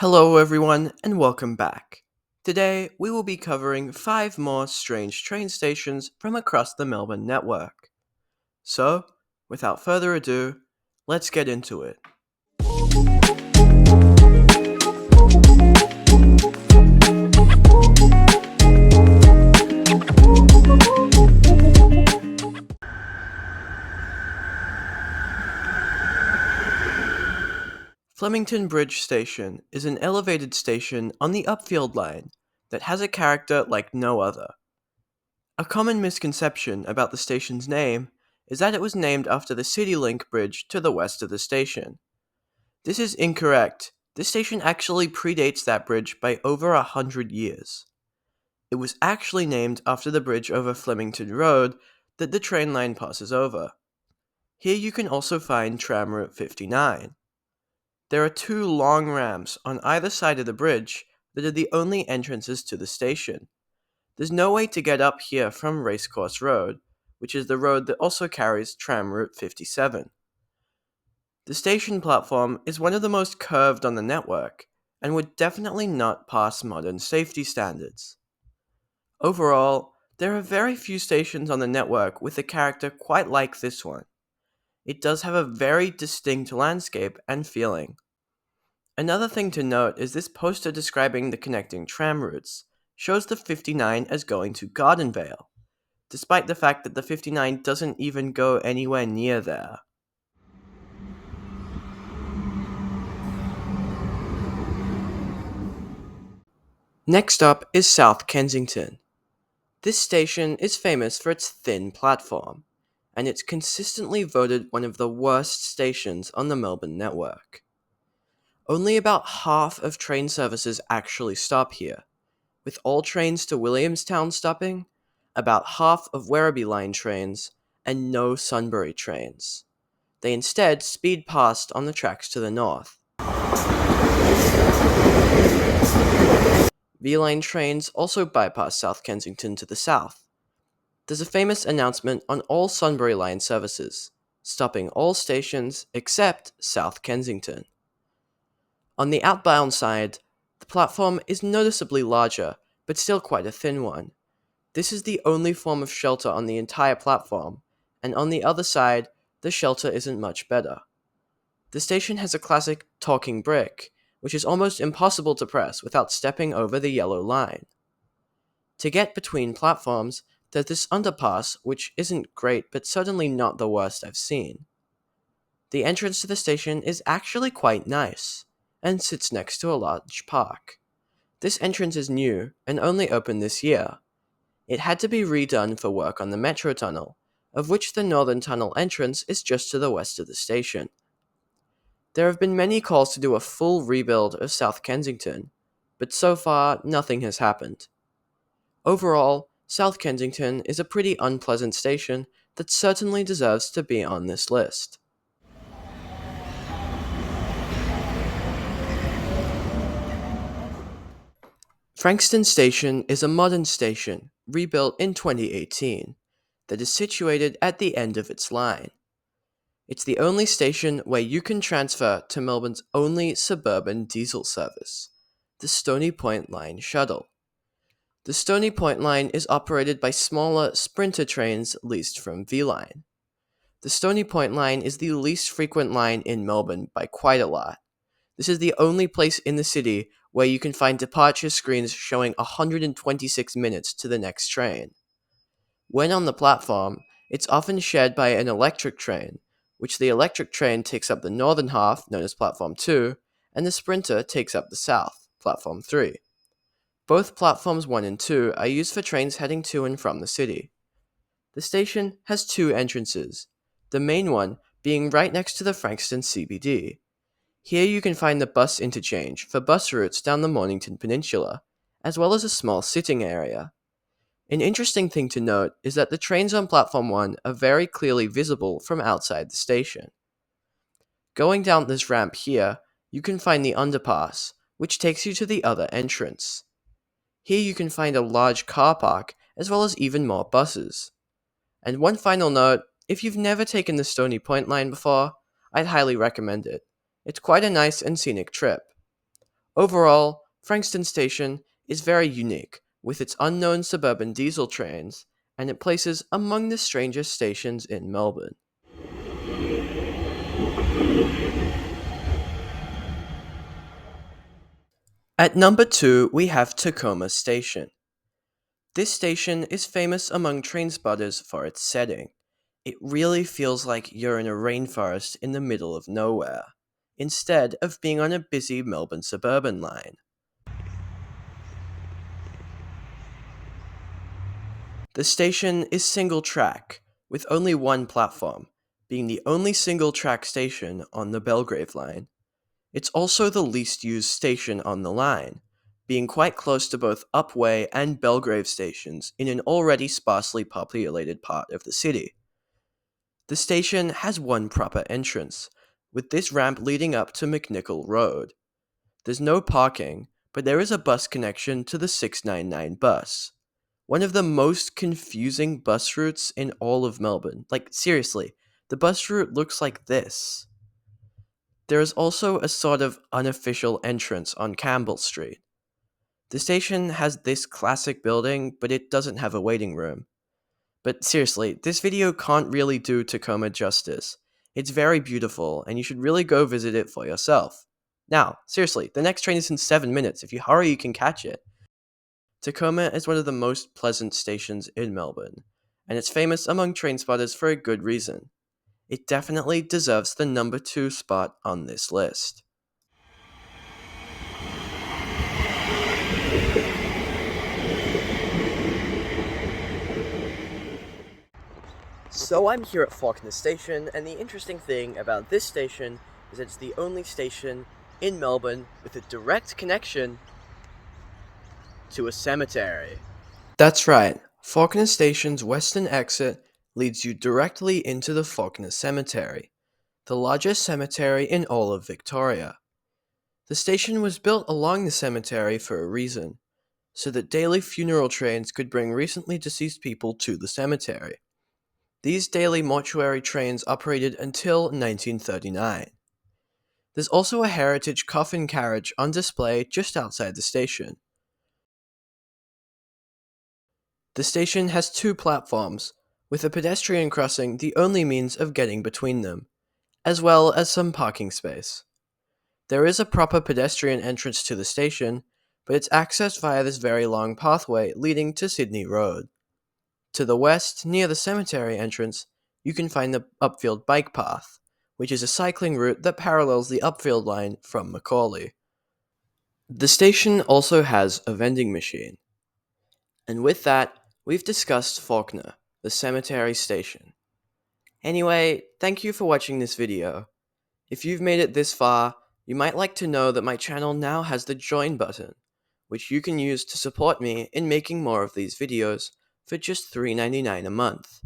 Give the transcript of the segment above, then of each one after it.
Hello, everyone, and welcome back. Today, we will be covering 5 more strange train stations from across the Melbourne network. So, without further ado, let's get into it. Flemington Bridge Station is an elevated station on the Upfield Line that has a character like no other. A common misconception about the station's name is that it was named after the CityLink bridge to the west of the station. This is incorrect. This station actually predates that bridge by over 100 years. It was actually named after the bridge over Flemington Road that the train line passes over. Here you can also find Tram Route 59. There are 2 long ramps on either side of the bridge that are the only entrances to the station. There's no way to get up here from Racecourse Road, which is the road that also carries Tram Route 57. The station platform is one of the most curved on the network, and would definitely not pass modern safety standards. Overall, there are very few stations on the network with a character quite like this one. It does have a very distinct landscape and feeling. Another thing to note is this poster describing the connecting tram routes shows the 59 as going to Gardenvale, despite the fact that the 59 doesn't even go anywhere near there. Next up is South Kensington. This station is famous for its thin platform, and it's consistently voted one of the worst stations on the Melbourne network. Only about half of train services actually stop here, with all trains to Williamstown stopping, about half of Werribee Line trains, and no Sunbury trains. They instead speed past on the tracks to the north. V-Line trains also bypass South Kensington to the south. There's a famous announcement on all Sunbury Line services, stopping all stations except South Kensington. On the outbound side, the platform is noticeably larger, but still quite a thin one. This is the only form of shelter on the entire platform, and on the other side, the shelter isn't much better. The station has a classic talking brick, which is almost impossible to press without stepping over the yellow line. To get between platforms, there's this underpass, which isn't great but certainly not the worst I've seen. The entrance to the station is actually quite nice, and sits next to a large park. This entrance is new, and only opened this year. It had to be redone for work on the Metro Tunnel, of which the Northern Tunnel entrance is just to the west of the station. There have been many calls to do a full rebuild of South Kensington, but so far nothing has happened. Overall, South Kensington is a pretty unpleasant station that certainly deserves to be on this list. Frankston Station is a modern station, rebuilt in 2018, that is situated at the end of its line. It's the only station where you can transfer to Melbourne's only suburban diesel service, the Stony Point Line shuttle. The Stony Point Line is operated by smaller Sprinter trains leased from V-Line. The Stony Point Line is the least frequent line in Melbourne by quite a lot. This is the only place in the city where you can find departure screens showing 126 minutes to the next train. When on the platform, it's often shared by an electric train, which the electric train takes up the northern half, known as Platform 2, and the Sprinter takes up the south, Platform 3. Both Platforms 1 and 2 are used for trains heading to and from the city. The station has 2 entrances, the main one being right next to the Frankston CBD. Here you can find the bus interchange for bus routes down the Mornington Peninsula, as well as a small sitting area. An interesting thing to note is that the trains on Platform 1 are very clearly visible from outside the station. Going down this ramp here, you can find the underpass, which takes you to the other entrance. Here you can find a large car park, as well as even more buses. And one final note, if you've never taken the Stony Point line before, I'd highly recommend it. It's quite a nice and scenic trip. Overall, Frankston Station is very unique, with its unknown suburban diesel trains, and it places among the strangest stations in Melbourne. At number 2, we have Tacoma Station. This station is famous among train spotters for its setting. It really feels like you're in a rainforest in the middle of nowhere, instead of being on a busy Melbourne suburban line. The station is single track, with only one platform, being the only single track station on the Belgrave line. It's also the least used station on the line, being quite close to both Upwey and Belgrave stations in an already sparsely populated part of the city. The station has one proper entrance, with this ramp leading up to McNichol Road. There's no parking, but there is a bus connection to the 699 bus. One of the most confusing bus routes in all of Melbourne. Like, seriously, the bus route looks like this. There is also a sort of unofficial entrance on Campbell Street. The station has this classic building, but it doesn't have a waiting room. But seriously, this video can't really do Tacoma justice. It's very beautiful, and you should really go visit it for yourself. Now, seriously, the next train is in 7 minutes. If you hurry, you can catch it. Tacoma is one of the most pleasant stations in Melbourne, and it's famous among train spotters for a good reason. It definitely deserves the number 2 spot on this list. So I'm here at Fawkner Station, and the interesting thing about this station is it's the only station in Melbourne with a direct connection to a cemetery. That's right, Fawkner Station's western exit leads you directly into the Fawkner Cemetery, the largest cemetery in all of Victoria. The station was built along the cemetery for a reason, so that daily funeral trains could bring recently deceased people to the cemetery. These daily mortuary trains operated until 1939. There's also a heritage coffin carriage on display just outside the station. The station has 2 platforms, with a pedestrian crossing the only means of getting between them, as well as some parking space. There is a proper pedestrian entrance to the station, but it's accessed via this very long pathway leading to Sydney Road. To the west, near the cemetery entrance, you can find the Upfield Bike Path, which is a cycling route that parallels the Upfield line from Macaulay. The station also has a vending machine. And with that, we've discussed Fawkner, the cemetery station. Anyway, thank you for watching this video. If you've made it this far, you might like to know that my channel now has the join button, which you can use to support me in making more of these videos for just $3.99 a month,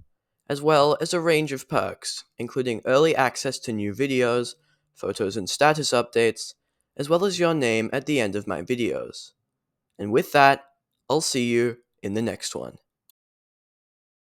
as well as a range of perks, including early access to new videos, photos and status updates, as well as your name at the end of my videos. And with that, I'll see you in the next one.